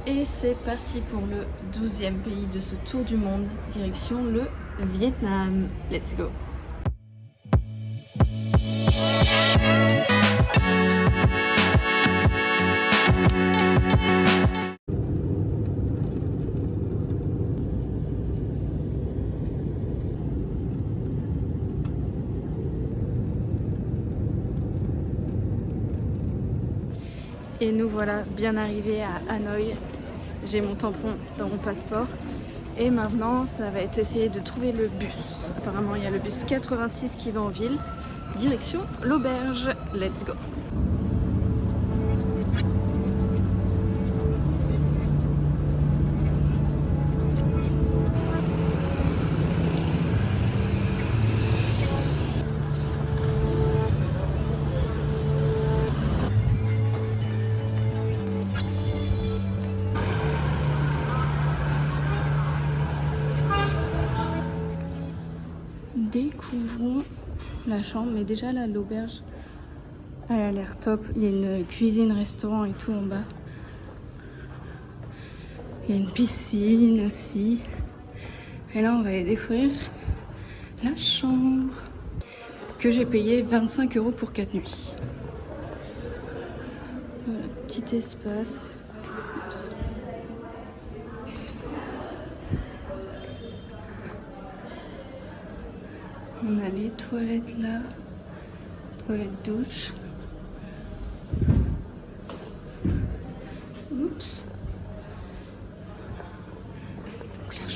Et c'est parti pour le 12e pays de ce tour du monde, direction le Vietnam. Let's go! Et nous voilà bien arrivés à Hanoï. J'ai mon tampon dans mon passeport. Et maintenant, ça va être essayer de trouver le bus. Apparemment, il y a le bus 86 qui va en ville. Direction l'auberge. Let's go! Découvrons la chambre, mais déjà là l'auberge elle a l'air top. Il y a une cuisine, restaurant et tout en bas. Il y a une piscine aussi. Et là on va aller découvrir la chambre que j'ai payé 25 € pour 4 nuits. Voilà, petit espace. Oups. On a les toilettes là, toilette douche. Oups. Donc la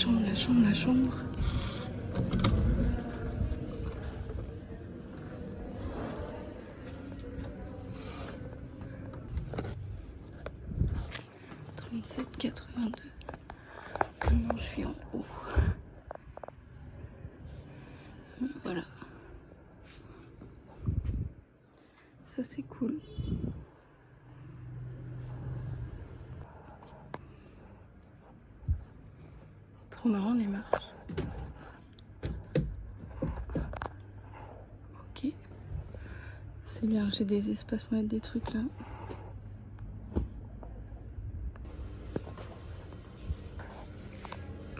chambre. $37,82. Maintenant je suis en haut. Voilà. Ça c'est cool. Trop marrant les marches. Ok. C'est bien, j'ai des espaces pour mettre des trucs là.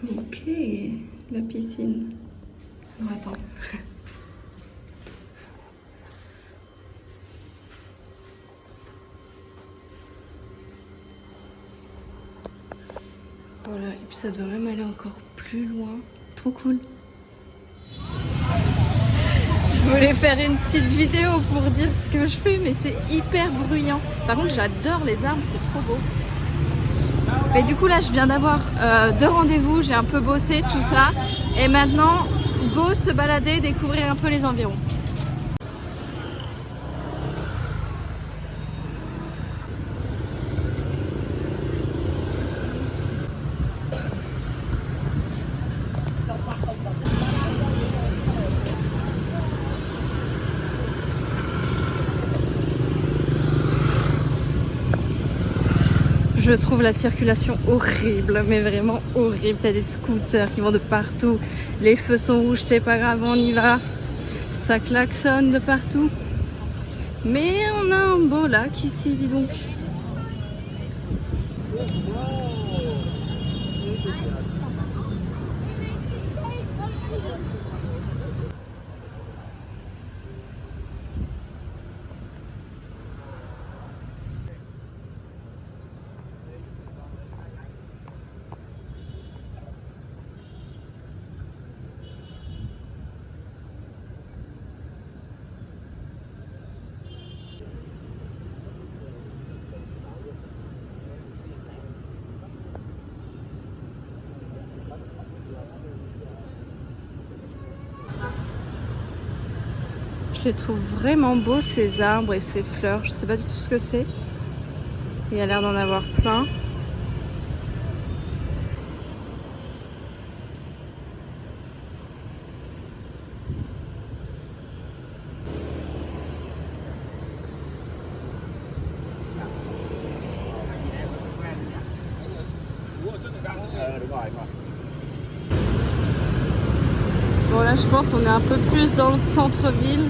Ok, la piscine. Alors, attends. Voilà, et puis ça doit même aller encore plus loin. Trop cool. Je voulais faire une petite vidéo pour dire ce que je fais, mais c'est hyper bruyant. Par contre, j'adore les arbres, c'est trop beau. Mais du coup, là, je viens d'avoir 2 rendez-vous. J'ai un peu bossé, tout ça. Et maintenant, go se balader, découvrir un peu les environs. Je trouve la circulation horrible, mais vraiment horrible. T'as des scooters qui vont de partout. Les feux sont rouges, c'est pas grave, on y va. Ça klaxonne de partout. Mais on a un beau lac ici, dis donc. Je les trouve vraiment beaux ces arbres et ces fleurs. Je sais pas du tout ce que c'est. Il y a l'air d'en avoir plein. Bon là je pense qu'on est un peu plus dans le centre-ville.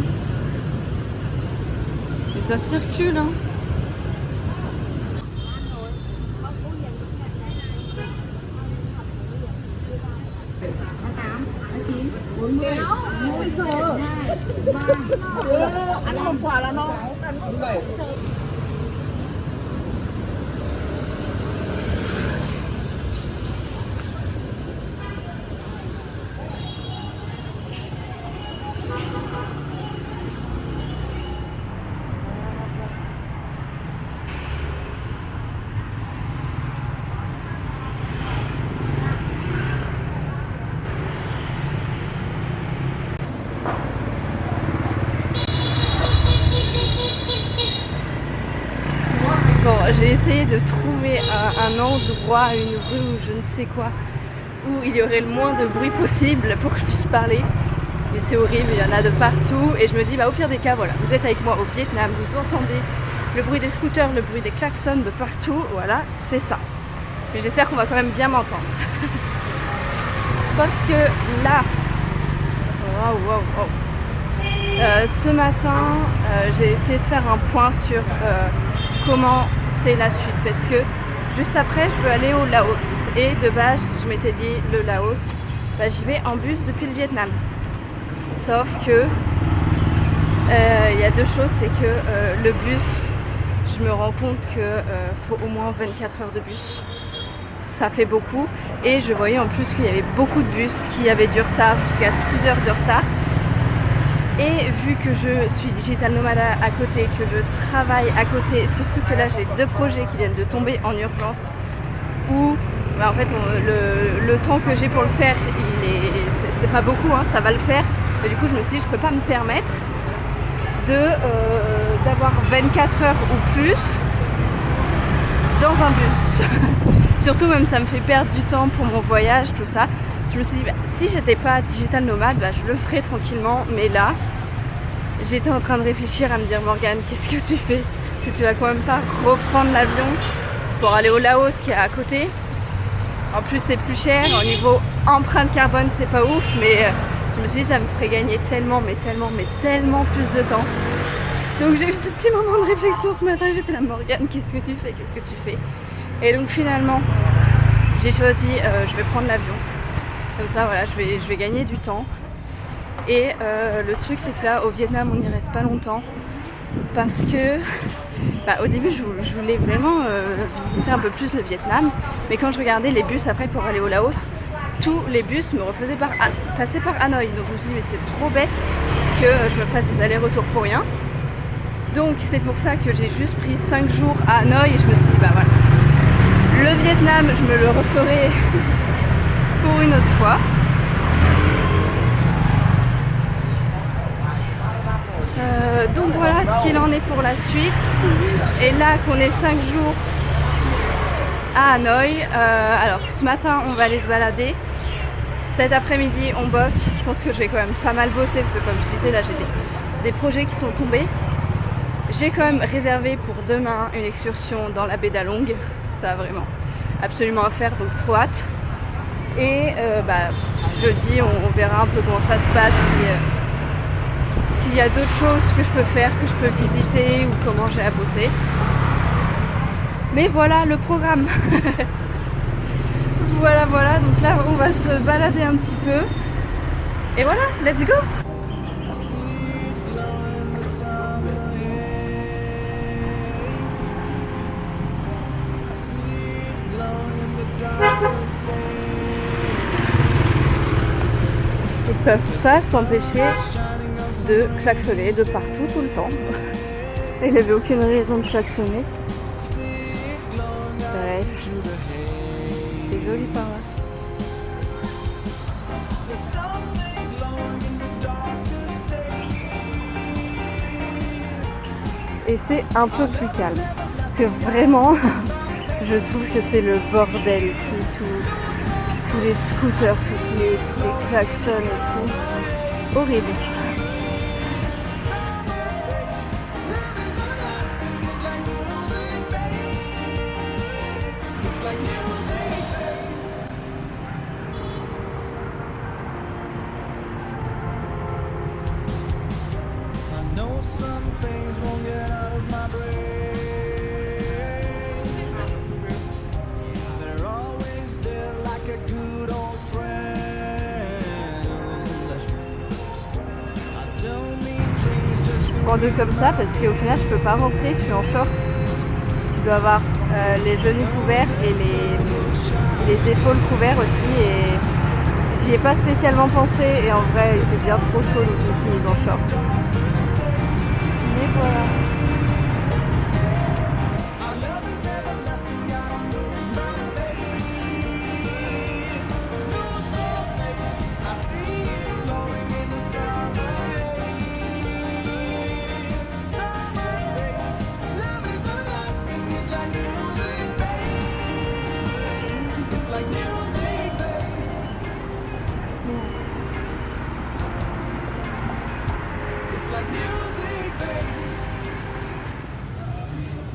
Et ça circule hein. Bon, j'ai essayé de trouver un endroit, une rue ou je ne sais quoi, où il y aurait le moins de bruit possible pour que je puisse parler. Mais c'est horrible, il y en a de partout. Et je me dis, bah, au pire des cas, voilà, vous êtes avec moi au Vietnam, vous entendez le bruit des scooters, le bruit des klaxons de partout. Voilà, c'est ça. Mais j'espère qu'on va quand même bien m'entendre. Parce que là, ce matin, j'ai essayé de faire un point sur comment c'est la suite. Parce que juste après, je veux aller au Laos. Et de base, je m'étais dit, le Laos, bah, j'y vais en bus depuis le Vietnam. Sauf que il y a deux choses, c'est que le bus, je me rends compte que faut au moins 24 heures de bus. Ça fait beaucoup. Et je voyais en plus qu'il y avait beaucoup de bus qui avaient du retard, jusqu'à 6 heures de retard. Et vu que je suis digital nomade à côté, que je travaille à côté, surtout que là j'ai 2 projets qui viennent de tomber en urgence, où bah, en fait le temps que j'ai pour le faire, c'est pas beaucoup, hein, ça va le faire. Et du coup je me suis dit je peux pas me permettre d'avoir 24 heures ou plus dans un bus. Surtout même ça me fait perdre du temps pour mon voyage, tout ça. Je me suis dit bah, si j'étais pas digital nomade, bah, je le ferais tranquillement. Mais là, j'étais en train de réfléchir à me dire Morgane, qu'est-ce que tu fais? Parce que tu vas quand même pas reprendre l'avion pour aller au Laos qui est à côté. En plus c'est plus cher, au niveau empreinte carbone c'est pas ouf, mais je me suis dit ça me ferait gagner tellement plus de temps. Donc j'ai eu ce petit moment de réflexion ce matin, j'étais là Morgane, qu'est-ce que tu fais? Qu'est-ce que tu fais? Et donc finalement, j'ai choisi, je vais prendre l'avion. Comme ça voilà, je vais gagner du temps. Et le truc c'est que là au Vietnam on n'y reste pas longtemps. Parce que bah, au début je voulais vraiment visiter un peu plus le Vietnam. Mais quand je regardais les bus après pour aller au Laos, tous les bus me refaisaient passer par Hanoï. Donc je me suis dit mais c'est trop bête que je me fasse des allers-retours pour rien. Donc c'est pour ça que j'ai juste pris 5 jours à Hanoï et je me suis dit bah voilà. Le Vietnam je me le referai pour une autre fois. Donc voilà ce qu'il en est pour la suite. Et là qu'on est 5 jours à Hanoï, alors ce matin on va aller se balader. Cet après-midi on bosse. Je pense que je vais quand même pas mal bosser parce que comme je disais là j'ai des projets qui sont tombés. J'ai quand même réservé pour demain une excursion dans la baie d'Along. Ça vraiment absolument à faire, donc trop hâte. Et bah, jeudi on verra un peu comment ça se passe, s'il y a d'autres choses que je peux faire, que je peux visiter ou comment j'ai à bosser. Mais voilà le programme. Voilà, donc là on va se balader un petit peu. Et voilà, let's go! Ils ne peuvent pas s'empêcher de klaxonner de partout tout le temps. Il n'avait aucune raison de klaxonner. Bref, c'est joli par là. Et c'est un peu plus calme. Parce que vraiment, je trouve que c'est le bordel ici. Tous les scooters, tous les klaxons et tout. Horrible. bandeau comme ça parce qu'au final je peux pas rentrer, je suis en short. Tu dois avoir les genoux couverts et les épaules couverts aussi et j'y ai pas spécialement pensé et en vrai il fait bien trop chaud donc je suis mise en short. Mais voilà.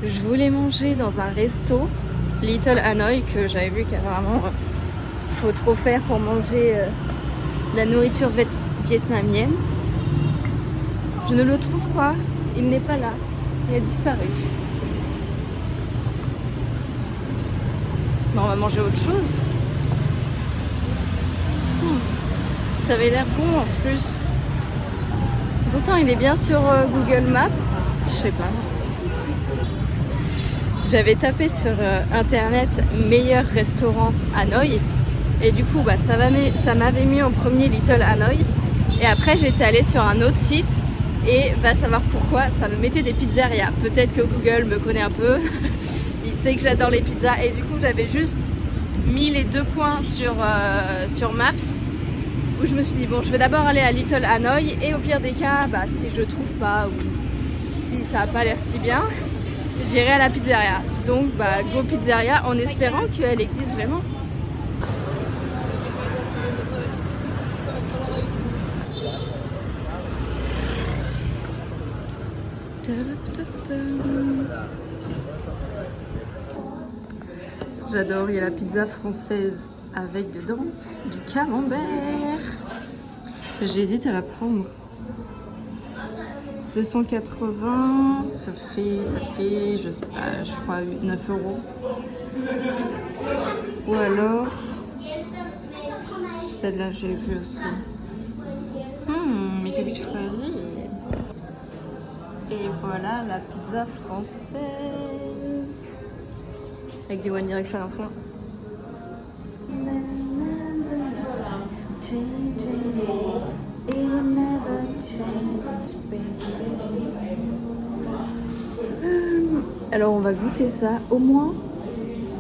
Je voulais manger dans un resto, Little Hanoi, que j'avais vu qu'apparemment faut trop faire pour manger la nourriture vietnamienne. Je ne le trouve pas, il n'est pas là, il a disparu. Bon, on va manger autre chose. Ça avait l'air bon en plus. Pourtant il est bien sur Google Maps, je sais pas. J'avais tapé sur internet meilleur restaurant Hanoï et du coup bah, ça m'avait mis en premier Little Hanoi et après j'étais allée sur un autre site et va savoir pourquoi ça me mettait des pizzerias. Peut-être que Google me connaît un peu, il sait que j'adore les pizzas et du coup j'avais juste mis les 2 points sur Maps où je me suis dit bon je vais d'abord aller à Little Hanoi et au pire des cas bah, si je trouve pas ou si ça n'a pas l'air si bien j'irai à la pizzeria. Donc bah go pizzeria en espérant qu'elle existe vraiment. J'adore, il y a la pizza française avec dedans du camembert. J'hésite à la prendre. 280, ça fait, je sais pas, je crois 9 €. Ou alors, celle-là j'ai vu aussi. Mais que tu choisis. Et voilà la pizza française. Avec du One Direction à fond. Alors on va goûter ça, au moins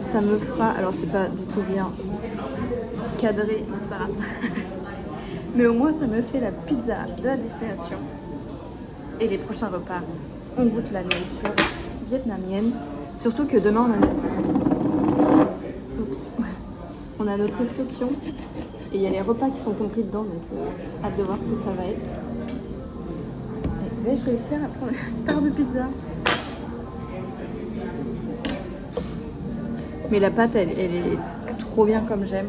ça me fera, alors c'est pas du tout bien cadré, c'est pas grave, mais au moins ça me fait la pizza de la destination et les prochains repas, on goûte la nourriture vietnamienne, surtout que demain on a notre excursion et il y a les repas qui sont compris dedans donc hâte de voir ce que ça va être. Et vais-je réussir à prendre une part de pizza? Mais la pâte, elle est trop bien comme j'aime.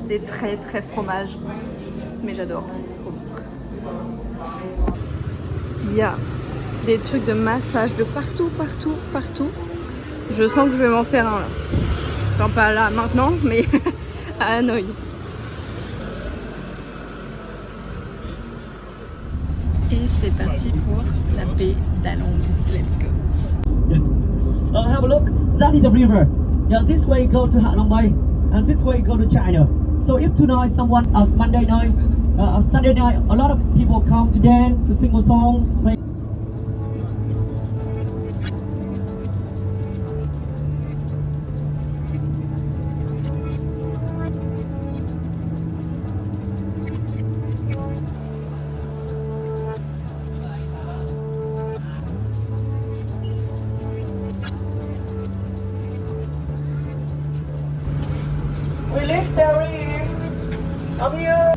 C'est très très fromage, mais j'adore. Il y a des trucs de massage de partout. Je sens que je vais m'en faire un là. Enfin pas là maintenant, mais à Hanoï. Et c'est parti pour la baie d'Along. Let's go. Have a look. That is the river. Yeah, this way go to Ha Long Bay, and this way go to China. So if tonight someone Monday night, Sunday night, a lot of people come to dance, to sing a song, play. We live there. I'm here.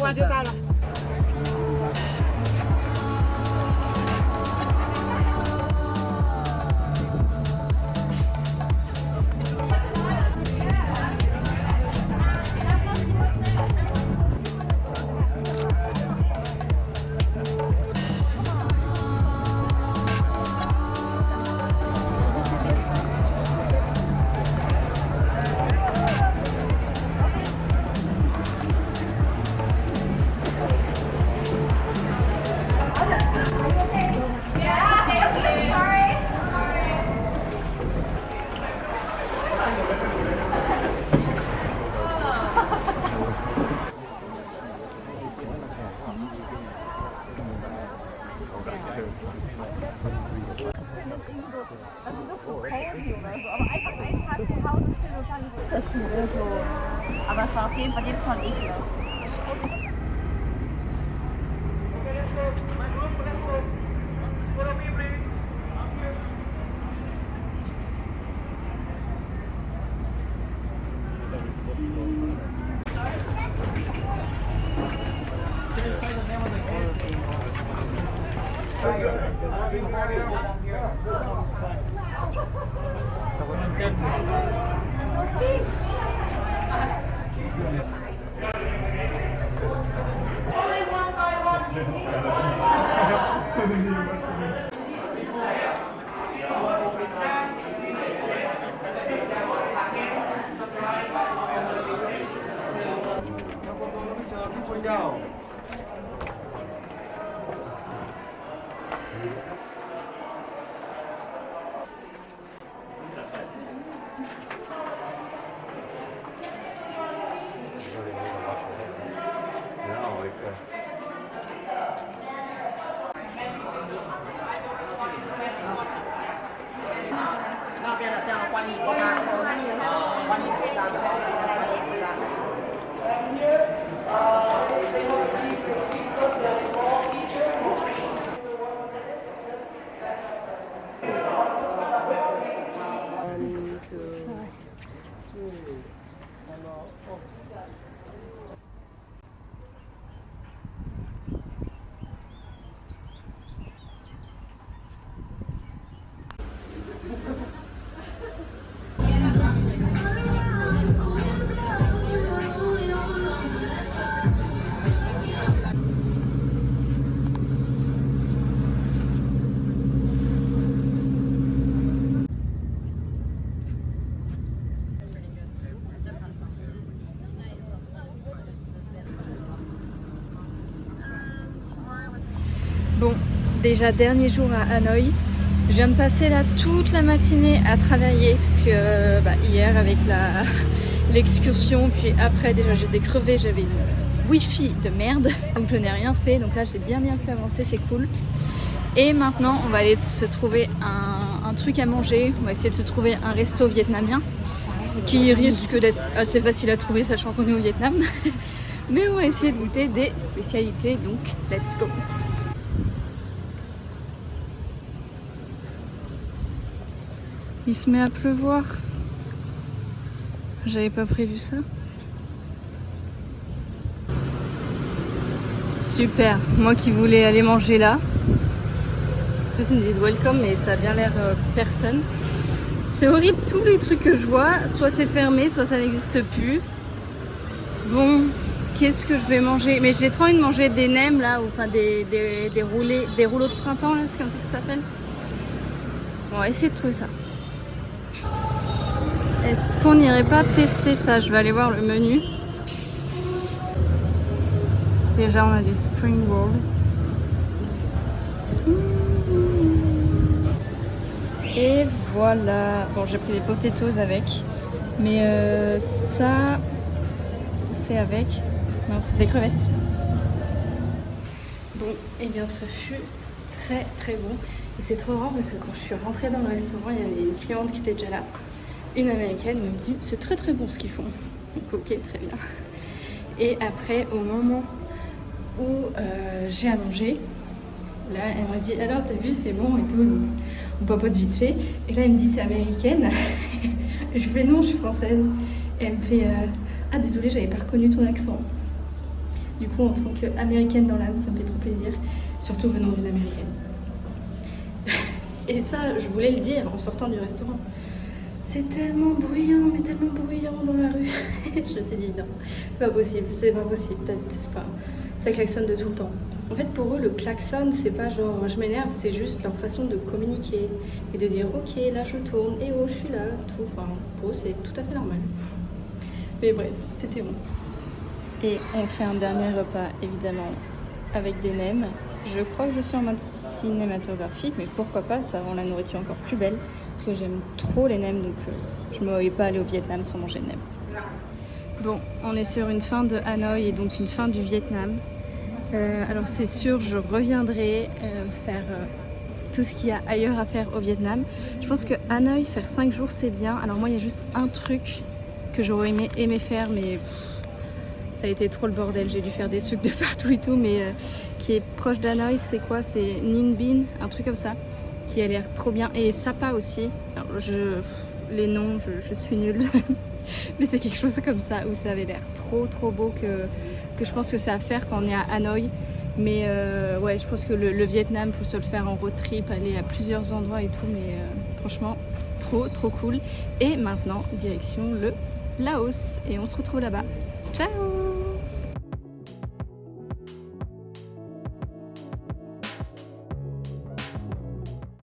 挖就到了。Aber es war auf jeden Fall jedes Mal eklig. Bon, déjà dernier jour à Hanoï. Je viens de passer là toute la matinée à travailler parce que hier avec l'excursion, puis après déjà j'étais crevée, j'avais une wifi de merde, donc je n'ai rien fait. Donc là j'ai bien pu avancer, c'est cool. Et maintenant on va aller se trouver un truc à manger. On va essayer de se trouver un resto vietnamien, ce qui risque d'être assez facile à trouver sachant qu'on est au Vietnam. Mais on va essayer de goûter des spécialités, donc let's go. Il se met à pleuvoir. J'avais pas prévu ça. Super. Moi qui voulais aller manger là. Tous ils me disent welcome, mais ça a bien l'air personne. C'est horrible, tous les trucs que je vois, soit c'est fermé, soit ça n'existe plus. Bon, qu'est-ce que je vais manger? Mais j'ai trop envie de manger des nems là, ou enfin des rouleaux de printemps là, c'est comme ça que ça s'appelle. On va essayer de trouver ça. Est-ce qu'on n'irait pas tester ça? Je vais aller voir le menu. Déjà, on a des spring rolls. Et voilà. Bon, j'ai pris des potatoes avec. Mais ça, c'est avec... Non, c'est des crevettes. Bon, et bien ce fut très bon. Et c'est trop rare parce que quand je suis rentrée dans le restaurant, il y avait une cliente qui était déjà là. Une américaine me dit c'est très bon ce qu'ils font. Donc ok, très bien. Et après au moment où j'ai à manger, là elle m'a dit alors t'as vu c'est bon et tout, on papote vite fait. Et là elle me dit t'es américaine? Je fais non, je suis française. Et elle me fait ah désolée j'avais pas reconnu ton accent. Du coup, en tant qu'américaine dans l'âme, ça me fait trop plaisir, surtout venant d'une américaine. Et ça, je voulais le dire en sortant du restaurant. C'est tellement bruyant, mais tellement bruyant dans la rue. Je me suis dit non, c'est pas possible, peut-être, enfin, ça klaxonne de tout le temps. En fait, pour eux, le klaxon, c'est pas genre je m'énerve, c'est juste leur façon de communiquer et de dire ok, là je tourne, et oh, je suis là, tout. Enfin, pour eux, c'est tout à fait normal. Mais bref, c'était bon. Et on fait un dernier repas, évidemment, avec des nems. Je crois que je suis en mode cinématographique, mais pourquoi pas, ça rend la nourriture encore plus belle. Parce que j'aime trop les nems, donc je ne me voyais pas aller au Vietnam sans manger de nems. Bon, on est sur une fin de Hanoï et donc une fin du Vietnam. Alors c'est sûr, je reviendrai faire tout ce qu'il y a ailleurs à faire au Vietnam. Je pense que Hanoï, faire 5 jours, c'est bien. Alors moi, il y a juste un truc que j'aurais aimé faire, mais ça a été trop le bordel. J'ai dû faire des trucs de partout et tout, mais qui est proche d'Hanoï, c'est quoi? C'est Ninh Binh, un truc comme ça, qui a l'air trop bien. Et Sapa aussi. Alors, les noms, je suis nulle. Mais c'est quelque chose comme ça, où ça avait l'air trop beau que je pense que c'est à faire quand on est à Hanoï. Mais ouais, je pense que le Vietnam, faut se le faire en road trip, aller à plusieurs endroits et tout. Mais franchement, trop cool. Et maintenant, direction le Laos. Et on se retrouve là-bas. Ciao!